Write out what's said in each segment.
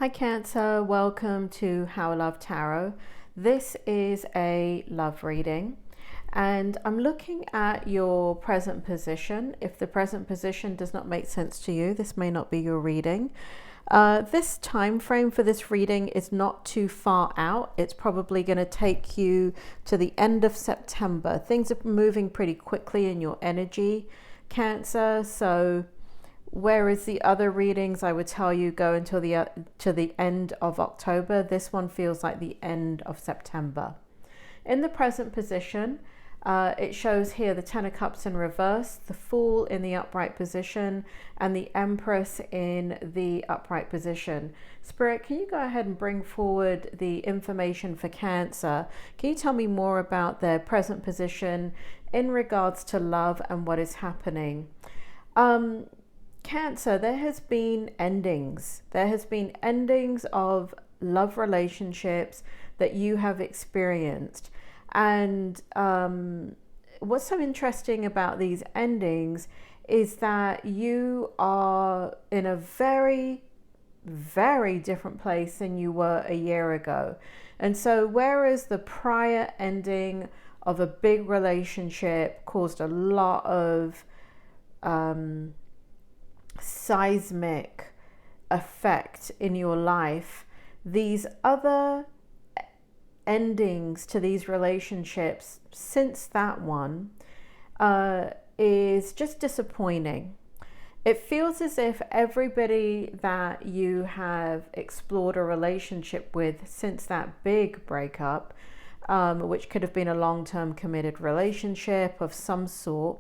Hi Cancer, welcome to How I Love Tarot. This is a love reading and I'm looking at your present position. If the present position does not make sense to you, this may not be your reading. This time frame for this reading is not too far out. It's probably going to take you to the end of September. Things are moving pretty quickly in your energy, Cancer, so whereas the other readings I would tell you go until the end of October, this one feels like the end of September. In the present position, it shows here the Ten of Cups in reverse, the Fool in the upright position, and the Empress in the upright position. Spirit, can you go ahead and bring forward the information for Cancer? Can you tell me more about their present position in regards to love and what is happening? Cancer, there has been endings. There has been endings of love relationships that you have experienced. And what's so interesting about these endings is that you are in a very, very different place than you were a year ago. And so whereas the prior ending of a big relationship caused a lot of seismic effect in your life, these other endings to these relationships since that one is just disappointing. It feels as if everybody that you have explored a relationship with since that big breakup, which could have been a long-term committed relationship of some sort,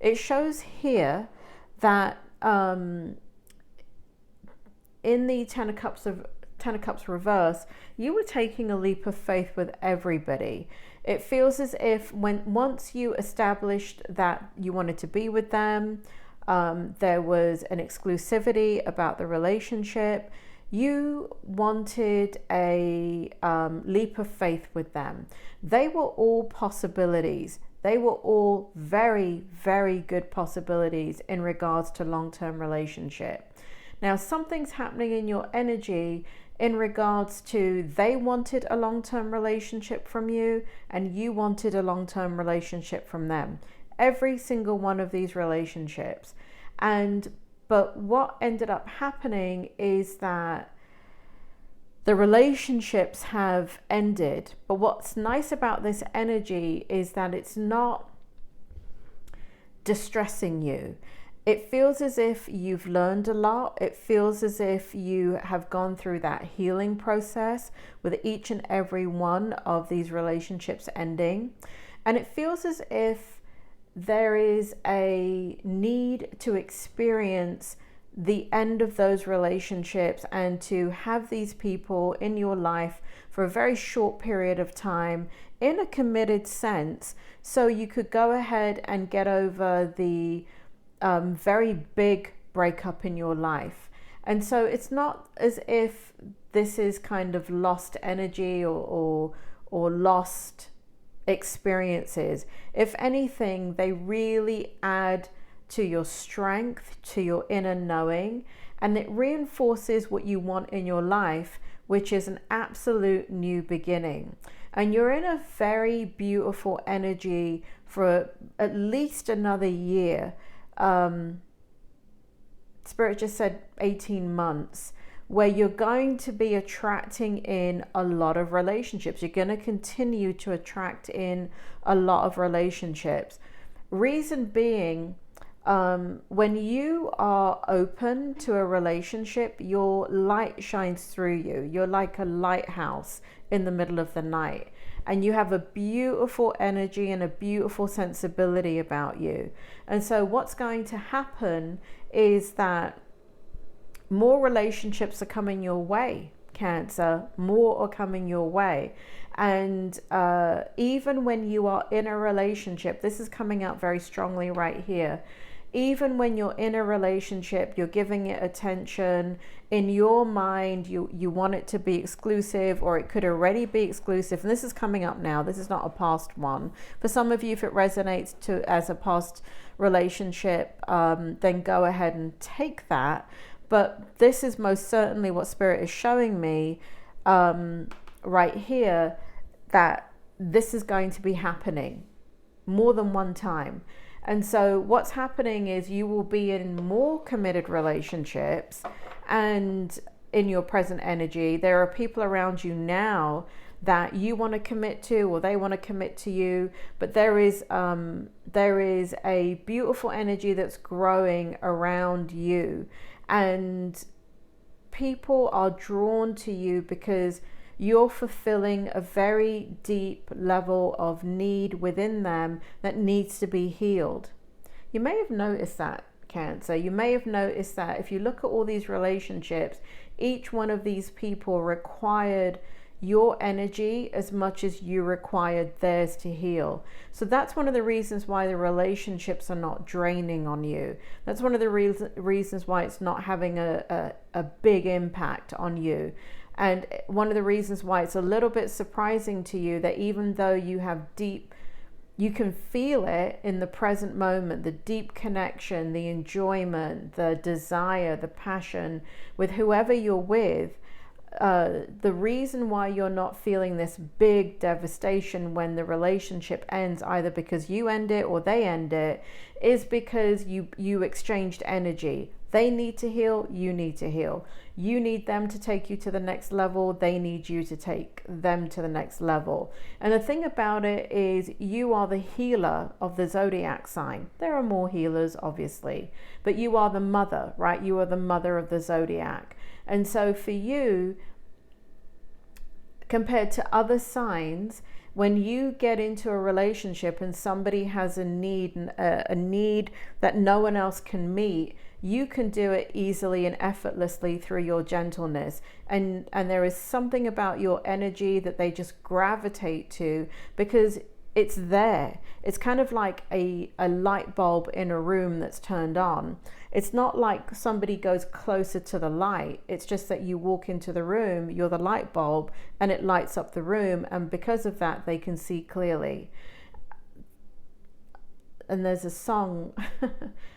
it shows here that in the Ten of Cups reverse, you were taking a leap of faith with everybody. It feels as if once you established that you wanted to be with them, there was an exclusivity about the relationship. You wanted a leap of faith with them. They were all possibilities. They were all very, very good possibilities in regards to long-term relationship. Now, something's happening in your energy in regards to they wanted a long-term relationship from you and you wanted a long-term relationship from them. Every single one of these relationships. But what ended up happening is that the relationships have ended. But what's nice about this energy is that it's not distressing you. It feels as if you've learned a lot. It feels as if you have gone through that healing process with each and every one of these relationships ending. And it feels as if there is a need to experience the end of those relationships and to have these people in your life for a very short period of time in a committed sense, so you could go ahead and get over the very big breakup in your life. And so it's not as if this is kind of lost energy or lost experiences. If anything, they really add to your strength, to your inner knowing, and it reinforces what you want in your life, which is an absolute new beginning. And you're in a very beautiful energy for at least another year. Spirit just said 18 months, where you're going to be attracting in a lot of relationships. You're going to continue to attract in a lot of relationships. Reason being, when you are open to a relationship, your light shines through you. You're like a lighthouse in the middle of the night, and you have a beautiful energy and a beautiful sensibility about you. And so what's going to happen is that more relationships are coming your way, Cancer. More are coming your way. And even when you are in a relationship, this is coming out very strongly right here. Even when you're in a relationship, you're giving it attention. In your mind, you want it to be exclusive, or it could already be exclusive. And this is coming up now. This is not a past one. For some of you, if it resonates as a past relationship, then go ahead and take that. But this is most certainly what Spirit is showing me right here, that this is going to be happening more than one time. And so what's happening is you will be in more committed relationships, and in your present energy, there are people around you now that you want to commit to, or they want to commit to you. But there is a beautiful energy that's growing around you, and people are drawn to you because you're fulfilling a very deep level of need within them that needs to be healed. You may have noticed that, Cancer. You may have noticed that if you look at all these relationships, each one of these people required your energy as much as you required theirs to heal. So that's one of the reasons why the relationships are not draining on you. That's one of the reasons why it's not having a big impact on you. And one of the reasons why it's a little bit surprising to you that even though you have you can feel it in the present moment, the deep connection, the enjoyment, the desire, the passion with whoever you're with, the reason why you're not feeling this big devastation when the relationship ends, either because you end it or they end it, is because you exchanged energy. They need to heal, you need to heal. You need them to take you to the next level, they need you to take them to the next level. And the thing about it is, you are the healer of the zodiac sign. There are more healers, obviously, but you are the mother, right? You are the mother of the zodiac. And so for you, compared to other signs, when you get into a relationship and somebody has a need that no one else can meet, you can do it easily and effortlessly through your gentleness. And there is something about your energy that they just gravitate to because it's there. It's kind of like a light bulb in a room that's turned on. It's not like somebody goes closer to the light. It's just that you walk into the room, you're the light bulb, and it lights up the room. And because of that, they can see clearly. And there's a song,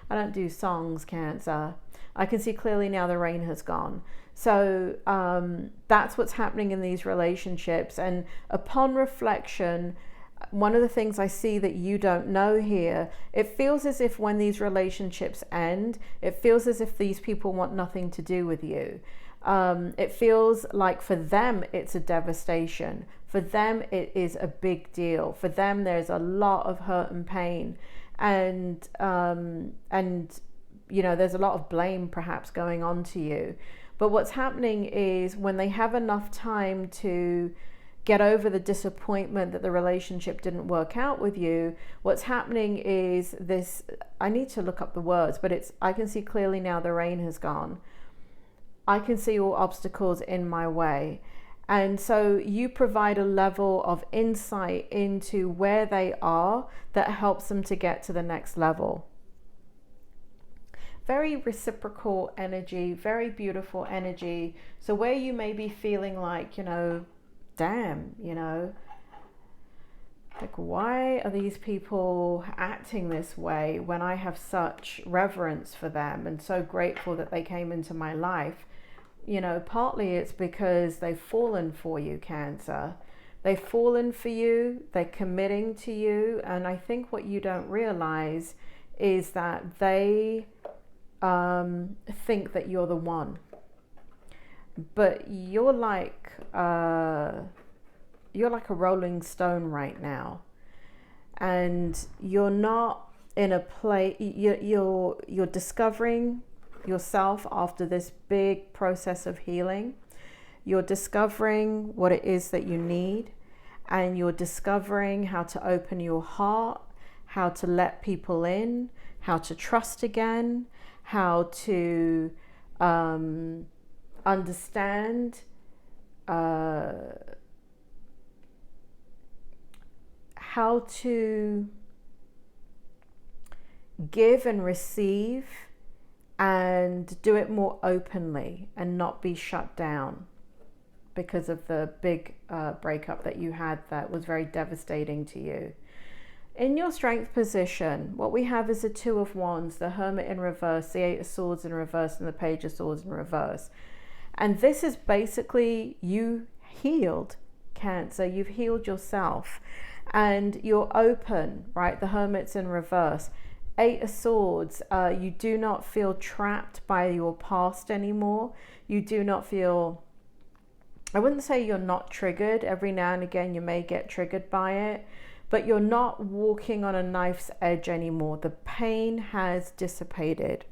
I don't do songs, Cancer. I can see clearly now the rain has gone. So that's what's happening in these relationships. And upon reflection, one of the things I see that you don't know here, it feels as if when these relationships end, it feels as if these people want nothing to do with you. It feels like for them, it's a devastation. For them, it is a big deal. For them, there's a lot of hurt and pain. And you know, there's a lot of blame perhaps going on to you. But what's happening is when they have enough time to get over the disappointment that the relationship didn't work out with you, what's happening is this, I need to look up the words, but it's, I can see clearly now the rain has gone. I can see all obstacles in my way. And so you provide a level of insight into where they are that helps them to get to the next level. Very reciprocal energy, very beautiful energy. So where you may be feeling like, you know, damn, you know, like, why are these people acting this way when I have such reverence for them and so grateful that they came into my life? You know, partly it's because they've fallen for you, Cancer. They've fallen for you, they're committing to you, and I think what you don't realize is that they think that you're the one. But you're like a rolling stone right now, and you're not in a place. You're discovering yourself after this big process of healing. You're discovering what it is that you need, and you're discovering how to open your heart, how to let people in, how to trust again, how to understand how to give and receive and do it more openly and not be shut down because of the big breakup that you had that was very devastating to you. In your strength position, what we have is the Two of Wands, the Hermit in reverse, the Eight of Swords in reverse, and the Page of Swords in reverse. And this is basically you healed, Cancer. You've healed yourself and you're open, right? The Hermit's in reverse. Eight of Swords, you do not feel trapped by your past anymore. You do not feel, I wouldn't say you're not triggered. Every now and again you may get triggered by it, but you're not walking on a knife's edge anymore. The pain has dissipated.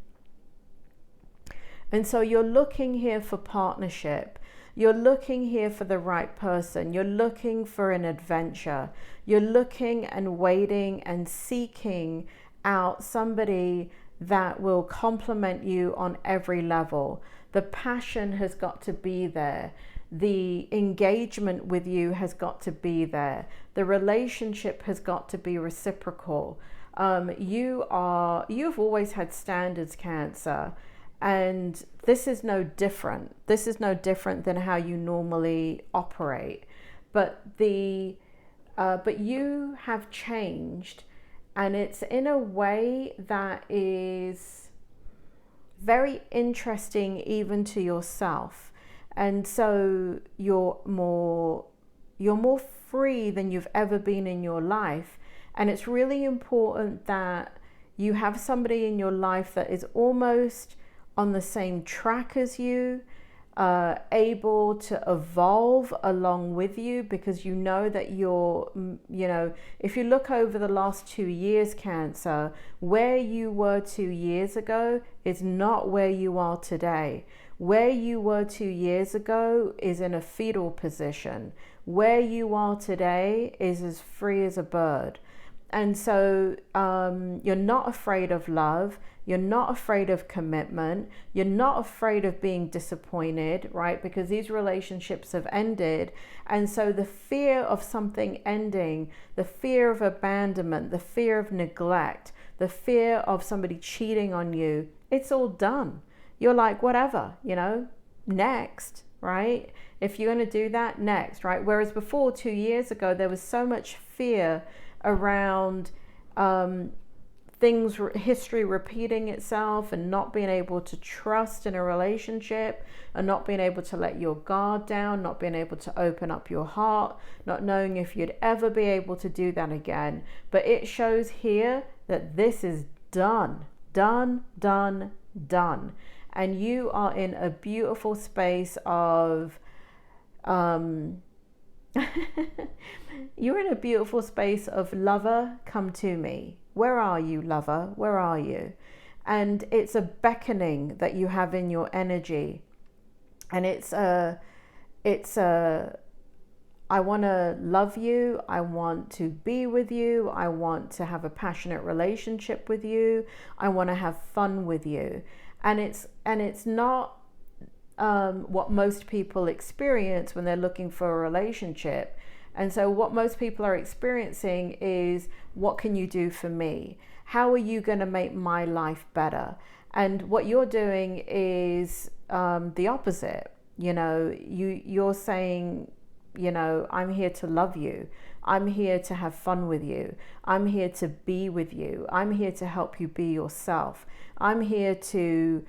And so you're looking here for partnership. You're looking here for the right person. You're looking for an adventure. You're looking and waiting and seeking out somebody that will complement you on every level. The passion has got to be there. The engagement with you has got to be there. The relationship has got to be reciprocal. You've always had standards, Cancer, and this is no different. This is no different than how you normally operate. But you have changed, and it's in a way that is very interesting even to yourself. And so you're more free than you've ever been in your life. And it's really important that you have somebody in your life that is almost on the same track as you, able to evolve along with you, because you know that if you look over the last 2 years, Cancer, where you were 2 years ago is not where you are today. Where you were 2 years ago is in a fetal position. Where you are today is as free as a bird. And so you're not afraid of love. You're not afraid of commitment. You're not afraid of being disappointed, right? Because these relationships have ended. And so the fear of something ending, the fear of abandonment, the fear of neglect, the fear of somebody cheating on you, it's all done. You're like, whatever, next, right? If you're going to do that, next, right? Whereas before, 2 years ago, there was so much fear around history repeating itself, and not being able to trust in a relationship, and not being able to let your guard down, not being able to open up your heart, not knowing if you'd ever be able to do that again. But it shows here that this is done, done, done, done. And you are in a beautiful space of you're in a beautiful space of, lover, come to me. Where are you, lover? Where are you? And it's a beckoning that you have in your energy. And it's I want to love you. I want to be with you. I want to have a passionate relationship with you. I want to have fun with you. And it's not what most people experience when they're looking for a relationship. And so what most people are experiencing is, what can you do for me? How are you going to make my life better? And what you're doing is the opposite. You're saying, I'm here to love you. I'm here to have fun with you. I'm here to be with you. I'm here to help you be yourself. I'm here to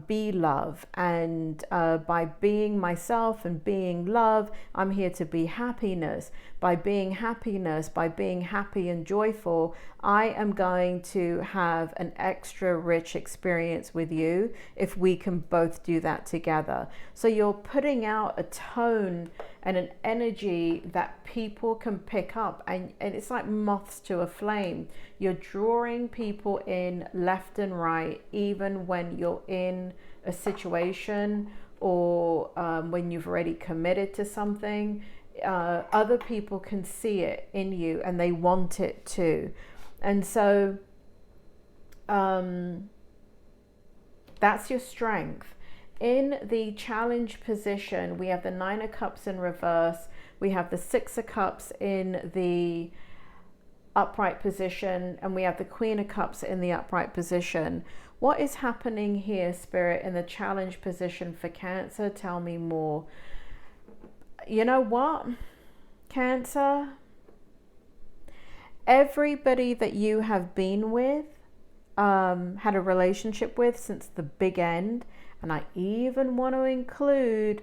be love, and by being myself and being love, I'm here to be happiness. By being happiness, by being happy and joyful, I am going to have an extra rich experience with you if we can both do that together. So you're putting out a tone and an energy that people can pick up, and it's like moths to a flame. You're drawing people in left and right, even when you're in a situation or when you've already committed to something. Other people can see it in you, and they want it too. And so that's your strength. In the challenge position, we have the Nine of Cups in reverse. We have the Six of Cups in the upright position, and we have the Queen of Cups in the upright position. What is happening here, Spirit, in the challenge position for Cancer? Tell me more. You know what, Cancer? everybody that you have been with, had a relationship with since the big end, and I even want to include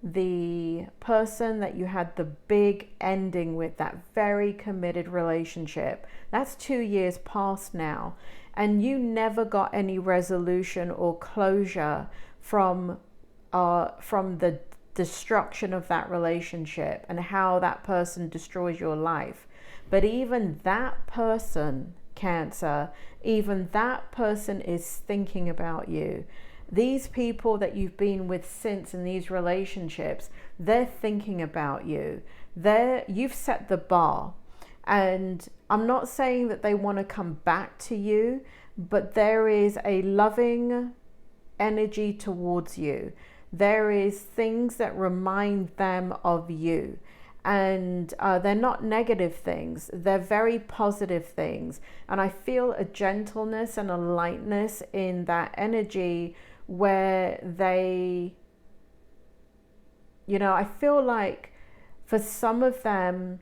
the person that you had the big ending with, that very committed relationship. That's 2 years past now, and you never got any resolution or closure from the destruction of that relationship and how that person destroys your life. But even that person, Cancer, even that person is thinking about you. These people that you've been with since in these relationships, they're thinking about you. You've set the bar. And I'm not saying that they want to come back to you, but there is a loving energy towards you. There is things that remind them of you. And they're not negative things. They're very positive things. And I feel a gentleness and a lightness in that energy where they, I feel like for some of them,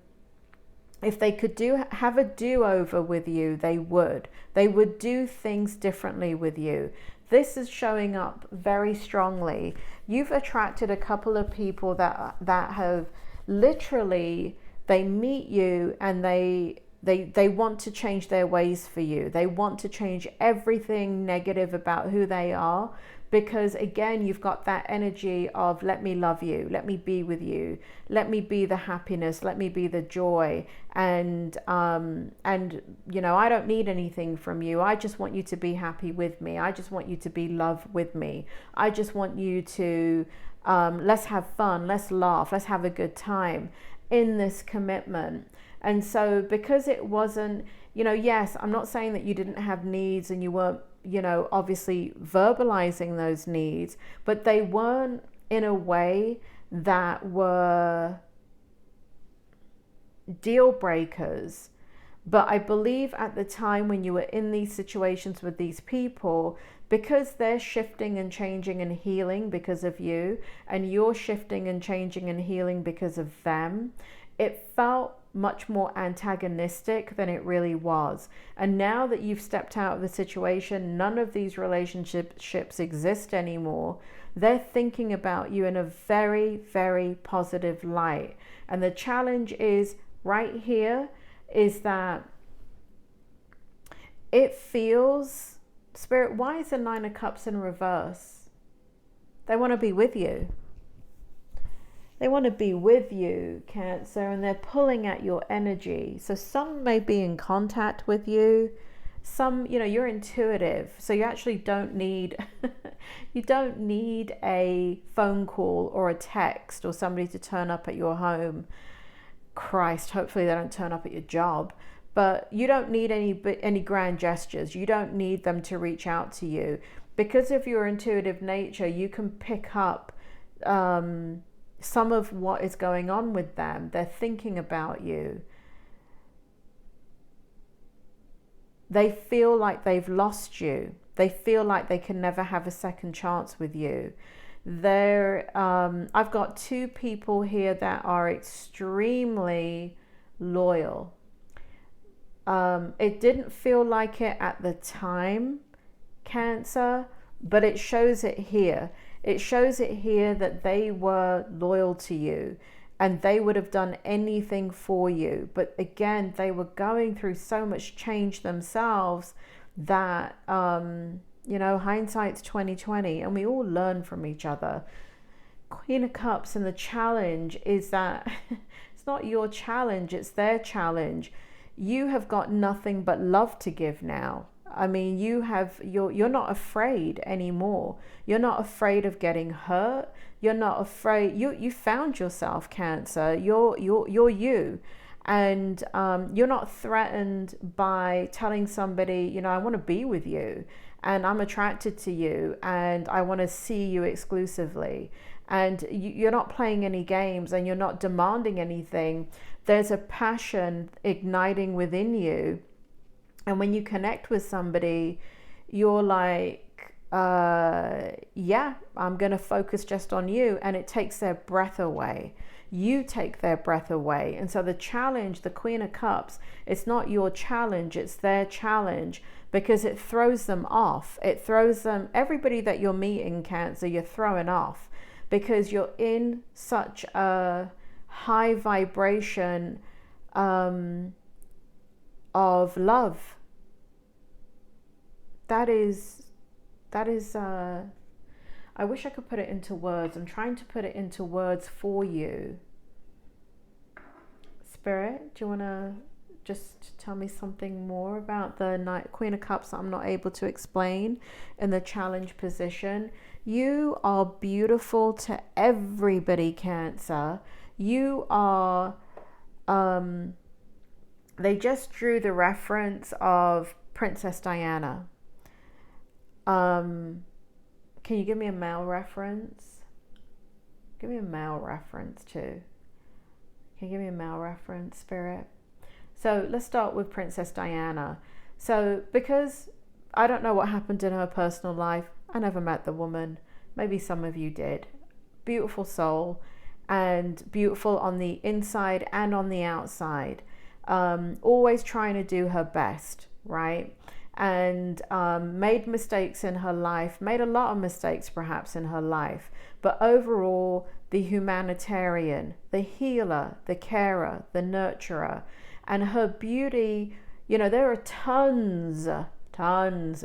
if they could have a do-over with you, they would. They would do things differently with you. This is showing up very strongly. You've attracted a couple of people that have literally, they meet you and they want to change their ways for you. They want to change everything negative about who they are, because again, you've got that energy of let me love you, let me be with you, let me be the happiness, let me be the joy, and I don't need anything from you. I just want you to be happy with me. I just want you to be loved with me. I just want you to let's have fun, let's laugh, let's have a good time in this commitment. And so because it wasn't, yes, I'm not saying that you didn't have needs and you weren't, obviously verbalizing those needs, but they weren't in a way that were deal breakers. But I believe at the time when you were in these situations with these people, because they're shifting and changing and healing because of you, and you're shifting and changing and healing because of them, it felt much more antagonistic than it really was. And now that you've stepped out of the situation, none of these relationships exist anymore. They're thinking about you in a very, very positive light. And the challenge is right here is that it feels, Spirit, why is the Nine of Cups in reverse? They want to be with you. They want to be with you, Cancer, and they're pulling at your energy. So some may be in contact with you. Some, you're intuitive, so you actually don't need you don't need a phone call or a text or somebody to turn up at your home. Christ, hopefully they don't turn up at your job. But you don't need any grand gestures. You don't need them to reach out to you. Because of your intuitive nature, you can pick up some of what is going on with them. They're thinking about you. They feel like they've lost you. They feel like they can never have a second chance with you. I've got two people here that are extremely loyal. It didn't feel like it at the time, Cancer, but it shows it here. It shows it here that they were loyal to you and they would have done anything for you. But again, they were going through so much change themselves that, hindsight's 2020 and we all learn from each other. Queen of Cups, and the challenge is that it's not your challenge, it's their challenge. You have got nothing but love to give now. I mean, you're not afraid anymore. You're not afraid of getting hurt. You're not afraid. You found yourself, Cancer. You're you, and you're not threatened by telling somebody, I want to be with you, and I'm attracted to you, and I want to see you exclusively. And you're not playing any games, and you're not demanding anything. There's a passion igniting within you. And when you connect with somebody, you're like, yeah, I'm going to focus just on you. And it takes their breath away. You take their breath away. And so the challenge, the Queen of Cups, it's not your challenge, it's their challenge, because it throws them off. It throws them, everybody that you're meeting, Cancer, you're throwing off because you're in such a high vibration of love. That is I wish I could put it into words. I'm trying to put it into words for you. Spirit, do you want to just tell me something more about the Queen of Cups that I'm not able to explain in the challenge position? You are beautiful to everybody, Cancer. You are, they just drew the reference of Princess Diana. Can you give me a male reference? Give me a male reference too. Can you give me a male reference, Spirit? So let's start with Princess Diana. So because I don't know what happened in her personal life, I never met the woman. Maybe some of you did. Beautiful soul, and beautiful on the inside and on the outside. Always trying to do her best, right? And made mistakes in her life, made a lot of mistakes perhaps in her life, but overall the humanitarian, the healer, the carer, the nurturer. And her beauty, you know, there are tons,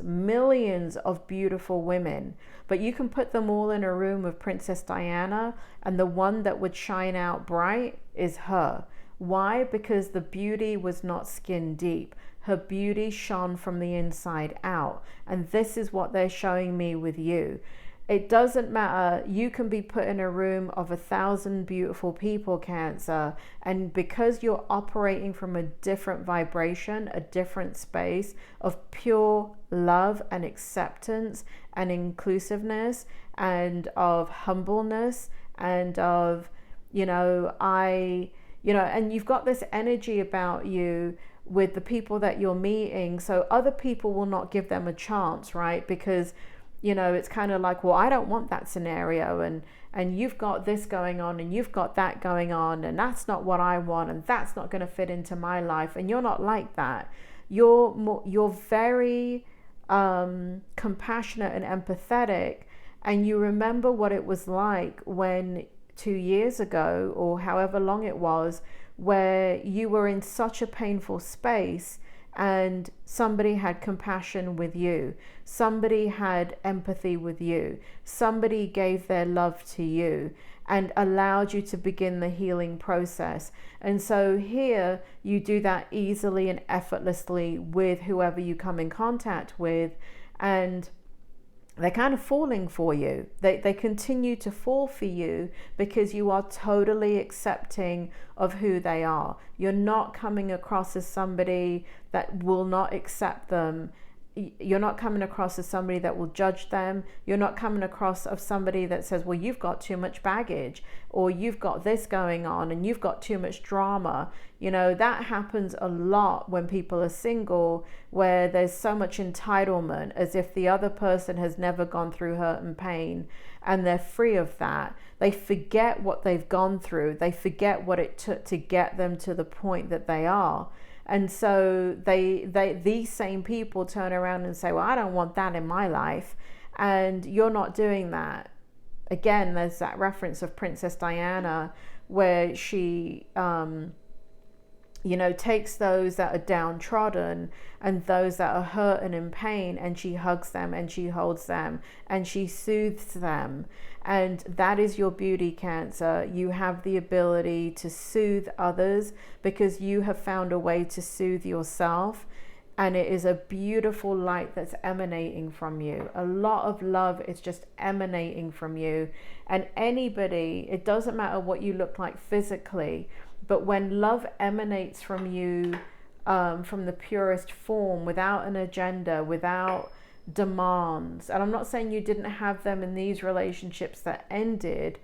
millions of beautiful women, but you can put them all in a room with Princess Diana, and the one that would shine out bright is her. Why? Because the beauty was not skin deep. Her beauty shone from the inside out. And this is what they're showing me with you. It doesn't matter. You can be put in a room of 1,000 beautiful people, Cancer. And because you're operating from a different vibration, a different space of pure love and acceptance and inclusiveness and of humbleness and of, and you've got this energy about you with the people that you're meeting, so other people will not give them a chance, right? Because it's kind of like, well, I don't want that scenario, and you've got this going on and you've got that going on, and that's not what I want, and that's not going to fit into my life. And you're not like that. You're very compassionate and empathetic, and you remember what it was like when 2 years ago or however long it was, where you were in such a painful space and somebody had compassion with you, somebody had empathy with you, somebody gave their love to you and allowed you to begin the healing process. And so here you do that easily and effortlessly with whoever you come in contact with, and they're kind of falling for you. They continue to fall for you because you are totally accepting of who they are. You're not coming across as somebody that will not accept them. You're not coming across as somebody that will judge them. You're not coming across as somebody that says, well, you've got too much baggage, or you've got this going on and you've got too much drama. That happens a lot when people are single, where there's so much entitlement, as if the other person has never gone through hurt and pain and they're free of that. They forget what they've gone through. They forget what it took to get them to the point that they are. And so these same people turn around and say, well, I don't want that in my life. And you're not doing that. Again, there's that reference of Princess Diana, where she, takes those that are downtrodden and those that are hurt and in pain, and she hugs them and she holds them and she soothes them. And that is your beauty, Cancer. You have the ability to soothe others because you have found a way to soothe yourself. And it is a beautiful light that's emanating from you. A lot of love is just emanating from you. And anybody, it doesn't matter what you look like physically, but when love emanates from you, from the purest form, without an agenda, without demands, and I'm not saying you didn't have them in these relationships that ended.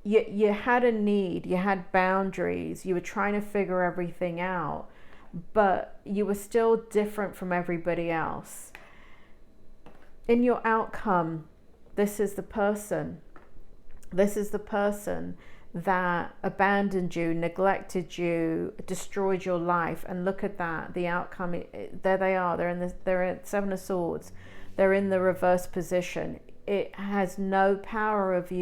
You had a need, you had boundaries, you were trying to figure everything out, but you were still different from everybody else. in your outcome, this is the person. This is the person that abandoned you, neglected you, destroyed your life. And look at that, the outcome. There they are. They're at Seven of Swords. They're in the reverse position. It has no power over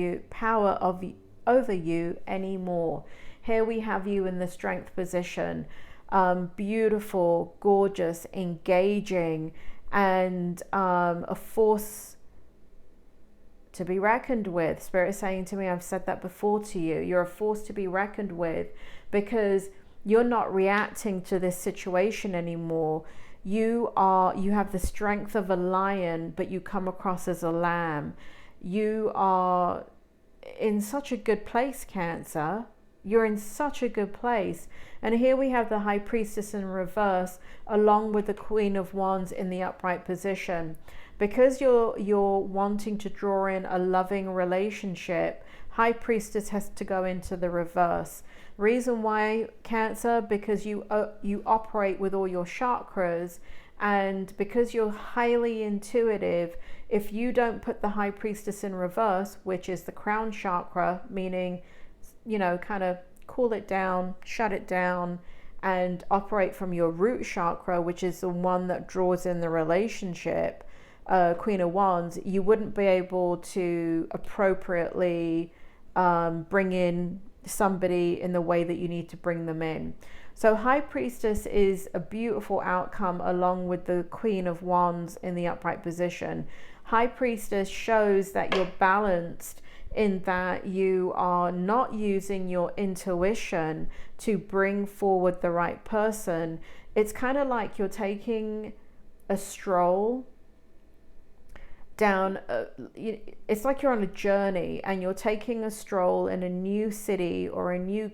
you anymore. Here we have you in the Strength position, beautiful, gorgeous, engaging, and a force to be reckoned with. Spirit is saying to me, I've said that before to you, you're a force to be reckoned with, because you're not reacting to this situation anymore. You have the strength of a lion, but you come across as a lamb. You are in such a good place, Cancer. You're in such a good place. And here we have the High Priestess in reverse, along with the Queen of Wands in the upright position. Because you're wanting to draw in a loving relationship, High Priestess has to go into the reverse. Reason why, Cancer? Because you operate with all your chakras, and because you're highly intuitive, if you don't put the High Priestess in reverse, which is the crown chakra, meaning, kind of cool it down, shut it down, and operate from your root chakra, which is the one that draws in the relationship, Queen of Wands, you wouldn't be able to appropriately bring in somebody in the way that you need to bring them in. So High Priestess is a beautiful outcome, along with the Queen of Wands in the upright position. High Priestess shows that you're balanced, in that you are not using your intuition to bring forward the right person. It's kind of like you're taking a stroll down, it's like you're on a journey and you're taking a stroll in a new city or a new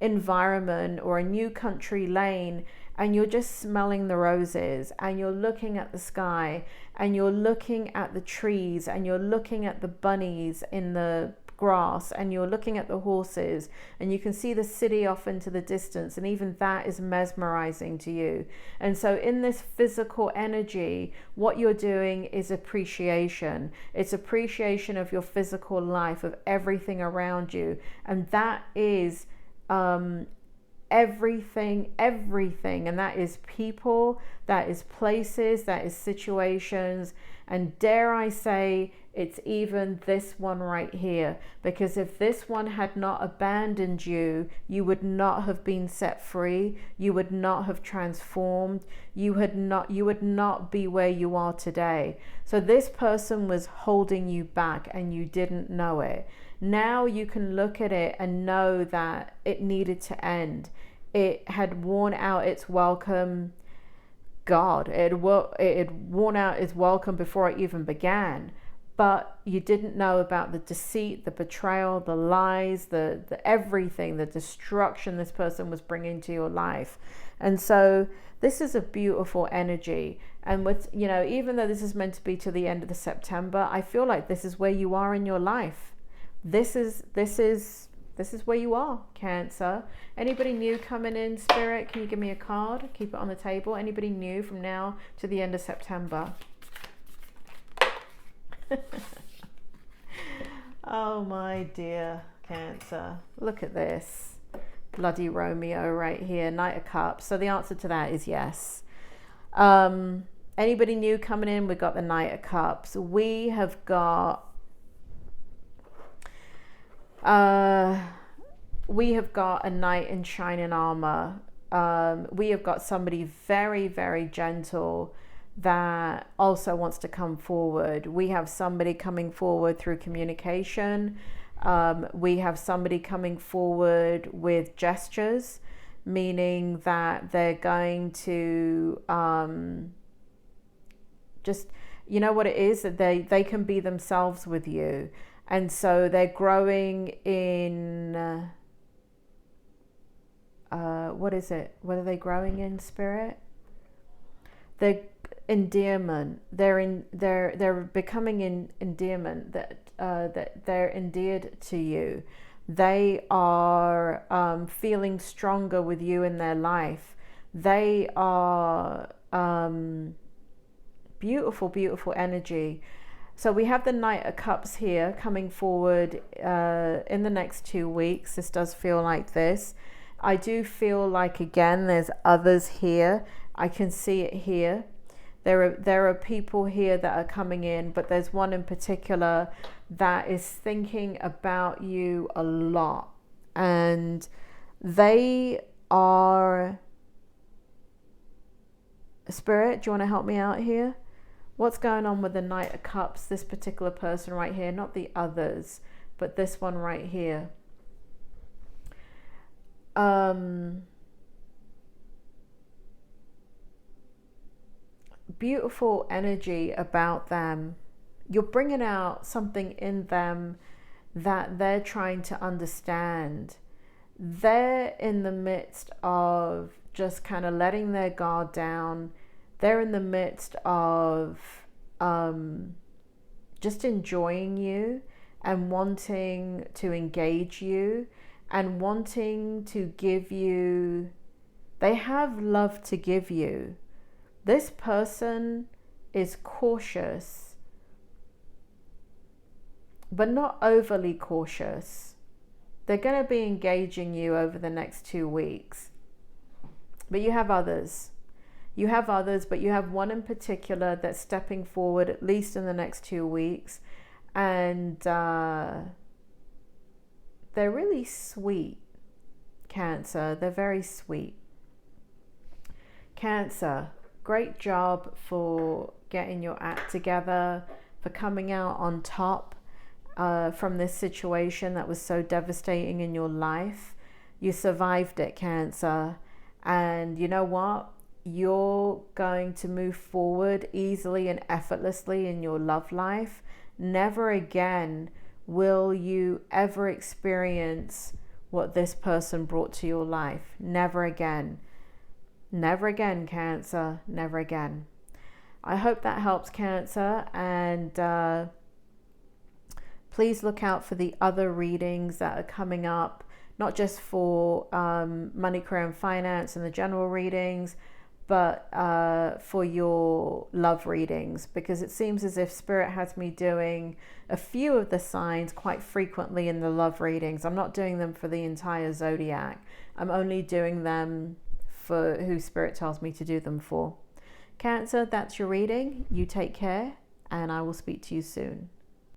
environment or a new country lane, and you're just smelling the roses, and you're looking at the sky, and you're looking at the trees, and you're looking at the bunnies in the grass, and you're looking at the horses, and you can see the city off into the distance, and even that is mesmerizing to you. And so in this physical energy, what you're doing is appreciation. It's appreciation of your physical life, of everything around you, and that is everything, and that is people, that is places, that is situations, and dare I say, it's even this one right here, because if this one had not abandoned you, you would not have been set free, you would not have transformed, you would not be where you are today. So this person was holding you back and you didn't know it. Now you can look at it and know that it needed to end. It had worn out its welcome. God, it had worn out its welcome before it even began. But you didn't know about the deceit, the betrayal, the lies, the everything, the destruction this person was bringing to your life. And so this is a beautiful energy. And with, even though this is meant to be to the end of the September, I feel like this is where you are in your life. This is where you are, Cancer. Anybody new coming in, Spirit? Can you give me a card? Keep it on the table. Anybody new from now to the end of September? Oh my dear Cancer, look at this bloody Romeo right here, Knight of Cups. So the answer to that is yes. Anybody new coming in? We've got the Knight of Cups. We have got a knight in shining armor. We have got somebody very, very gentle that also wants to come forward. We have somebody coming forward through communication. We have somebody coming forward with gestures, meaning that they're going to just, what it is, that they can be themselves with you. And so they're growing in, what is it? What are they growing in, Spirit? They're endearment. They're becoming in endearment, that they're endeared to you. They are feeling stronger with you in their life. They are Beautiful, beautiful energy. So we have the Knight of Cups here coming forward in the next 2 weeks. This does feel like this. I do feel like, again, there's others here. I can see it here. There are people here that are coming in, but there's one in particular that is thinking about you a lot. And they are... Spirit, do you want to help me out here? What's going on with the Knight of Cups? This particular person right here, not the others, but this one right here. Beautiful energy about them. You're bringing out something in them that they're trying to understand. They're in the midst of just kind of letting their guard down. They're in the midst of just enjoying you and wanting to engage you and wanting to give you, they have love to give you. This person is cautious, but not overly cautious. They're going to be engaging you over the next 2 weeks. But you have others. You have others, but you have one in particular that's stepping forward at least in the next 2 weeks. And they're really sweet, Cancer. They're very sweet. Cancer, great job for getting your act together, for coming out on top from this situation that was so devastating in your life. You survived it, Cancer. And you know what? You're going to move forward easily and effortlessly in your love life. Never again will you ever experience what this person brought to your life. Never again. Never again, Cancer. Never again. I hope that helps, Cancer. And please look out for the other readings that are coming up. Not just for money, career, and finance and the general readings, but for your love readings, because it seems as if Spirit has me doing a few of the signs quite frequently in the love readings. I'm not doing them for the entire zodiac. I'm only doing them for who Spirit tells me to do them for. Cancer, that's your reading. You take care, and I will speak to you soon.